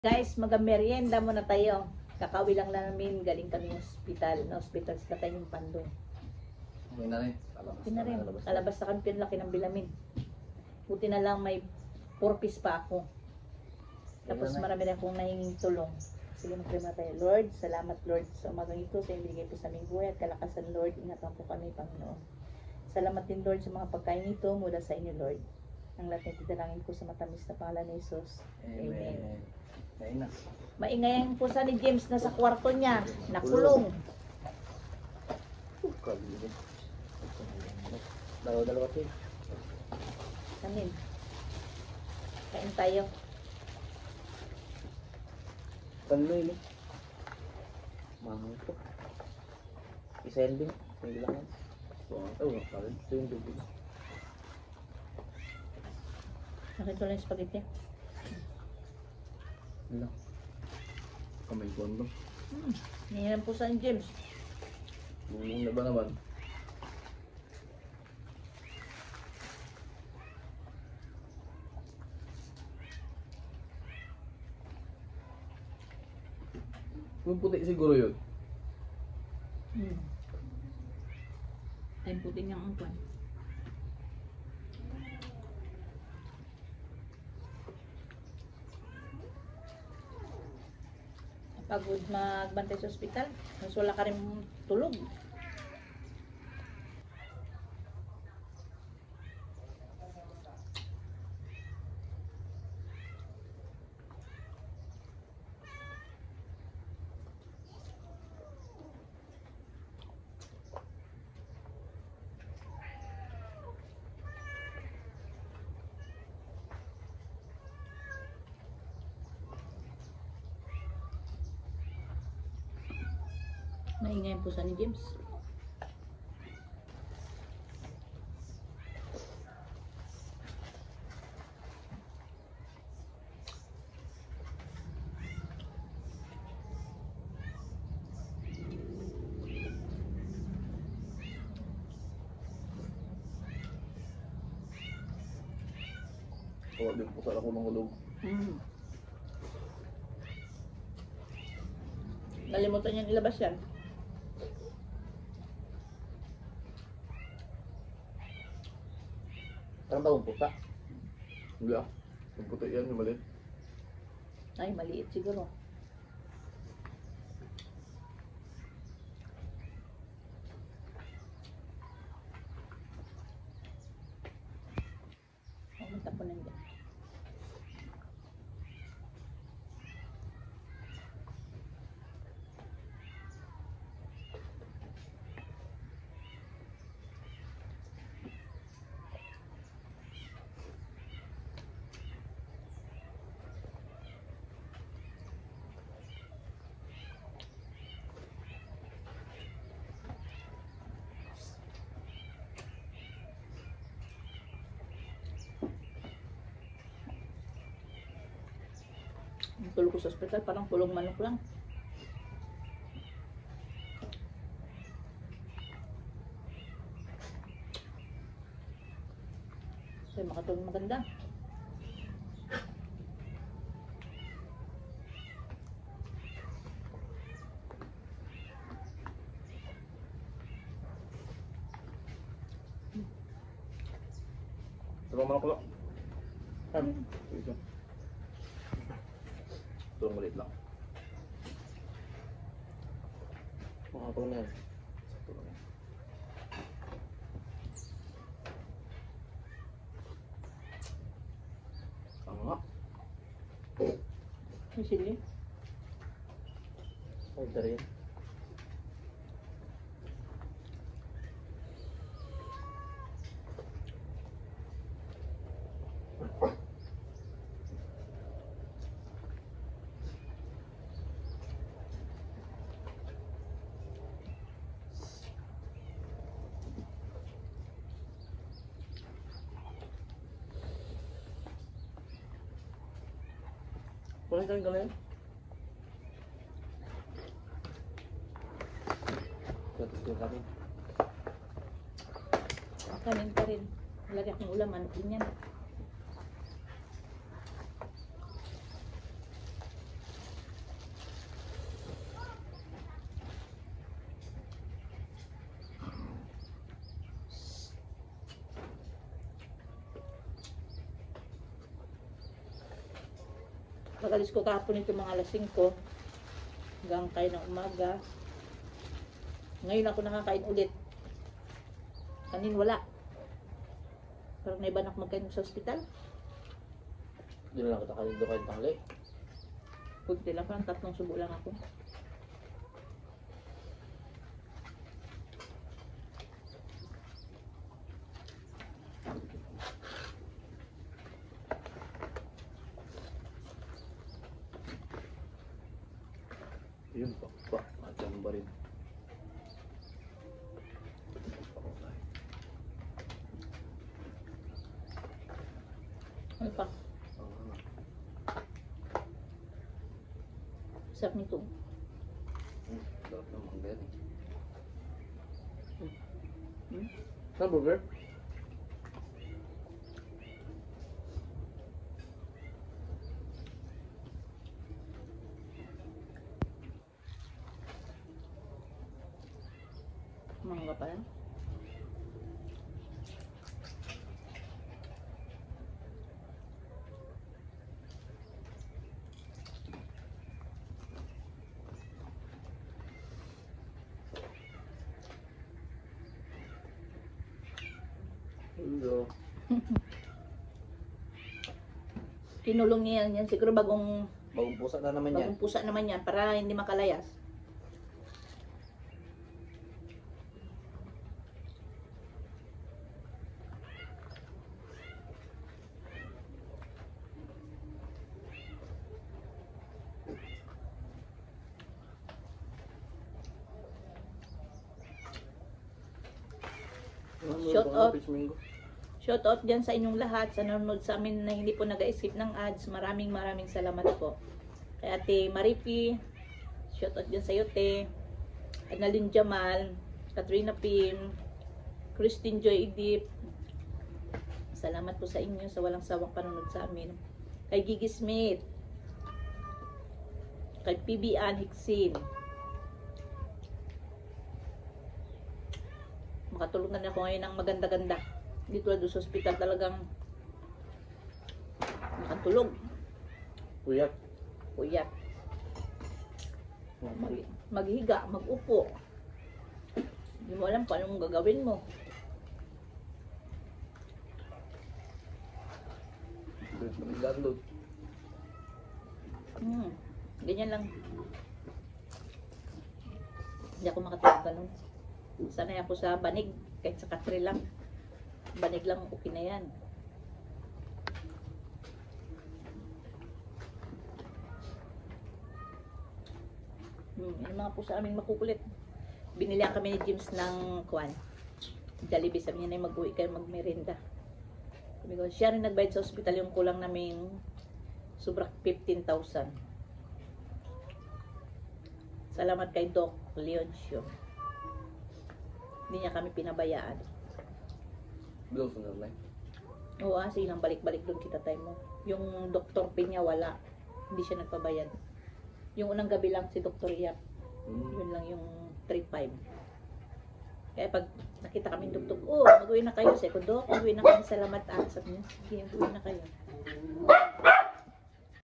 Guys, mag-merienda muna tayo. Kakawi lang namin, galing kami ng hospital. Na-hospital sa tayo yung Pandong. Okay na rin. Okay na rin. Kalabas na kami, pinlaki ng bilamin. Buti na lang may 4 piece pa ako. Tapos marami na akong nahinging tulong. Sige, mag-pray tayo. Lord, salamat Lord sa umagang ito sa ibigay po sa aming buhay at kalakasan Lord. Ingatan po kami, Panginoon. Salamat din Lord sa mga pagkain ito mula sa inyo Lord. Ang lahat ng titalangin ko sa matamis na pangalan ni Jesus. Amen. Kain na. Maingay ang pusa ni James na sa kwarto niya. Nakulong. Dalawa-dalawa tayo. Amin. Kain tayo. Kanloy no? Mahal po. Isending. Hindi lang yan. Oo, karin. Ito yung dugo. Nakita lang yung spaghetti. Wala. Kamay ko ano. Ngayon ang pusa ni James. Bulong na ba naman? Yung puti siguro yun. Ay puti niyang angkwan. Pagod magbantay sa ospital. Mas wala ka rin tulog. Maingay ang pusa ni James. Kaya din po sa ako ng ulog. Nalimutan niyang ilabas yan. Parang bagong puta. Hindi ah. Yung puti yan, yung maliit. Ay, maliit siguro. Pumunta po nandiyan. Ang tulog ko sa ospital, parang pulong manok lang. Kasi makatulog maganda. Tulong mo na ko lang. Ito. Tulong maliit lang. Makakapulong na yan. Tulong yan. Tama nga. May sili. Order yan. Kulang ka rin ka na yan? Gatos ko kami. Kanin pa rin. Lagyan ng ulam, manok din yan. Pag-alis ko kahapon ito mga alas 5. Hanggang kain ng umaga. Ngayon ako nakakain ulit. Kanin wala. Parang naibanak magkain sa ospital. Doon lang kita kayo kain tanghali. Kunti lang, parang 3 subo lang ako. Yun pa. At yung ba rin. Ano pa? Sarap nito. Sarap ng mangga. Hmm? Saan burger? Mangga pa yan. Hello. Kinulong niya yan. Siguro bagong Bagong pusa na naman yan. pusa naman yan para hindi makalayas. Shout out. Shout out dyan sa inyong lahat, sa nanonood sa amin na hindi po nag-skip ng ads. Maraming salamat po. Kay Ate Maripi, shout out dyan sa iyo, te. Annalyn Jamal, Katrina Pim, Christine Joy Idip. Salamat po sa inyo sa walang sawang panonood sa amin. Kay Gigi Smith, kay PB Ann Hicksin. Makatulungan ako ngayon ng maganda-ganda. Dito lang sa hospital talagang nakatulog. Puyat. Puyat. Maghiga, mag-upo. Hindi mo alam kung anong gagawin mo. Nag-download. Ganyan lang. Hindi ako makatulog ganun. Sanay ako sa banig, kahit sa katre lang. Banig lang, okay na yan. Yung mga po sa aming makukulit. Binilihan kami ni James ng kwan. Jollibee, sabi niya na mag-uwi kayo magmerinda. Sabi ko, siya rin nagbayad sa ospital yung kulang naming sobra 15,000. Salamat kay Doc Leoncio. Hindi niya kami pinabayaan. Blow sa nalay. Oo, silang balik-balik doon kita time mo. Yung Dr. Pinya wala. Hindi siya nagpabayad. Yung unang gabi lang si Dr. Yap. Yun lang yung 3-5. Kaya pag nakita kami dugtog, mag-uwi na kayo. Sabi ko, Doc, mag-uwi na kami. Salamat. Sabi niya, sige, mag-uwi na kayo.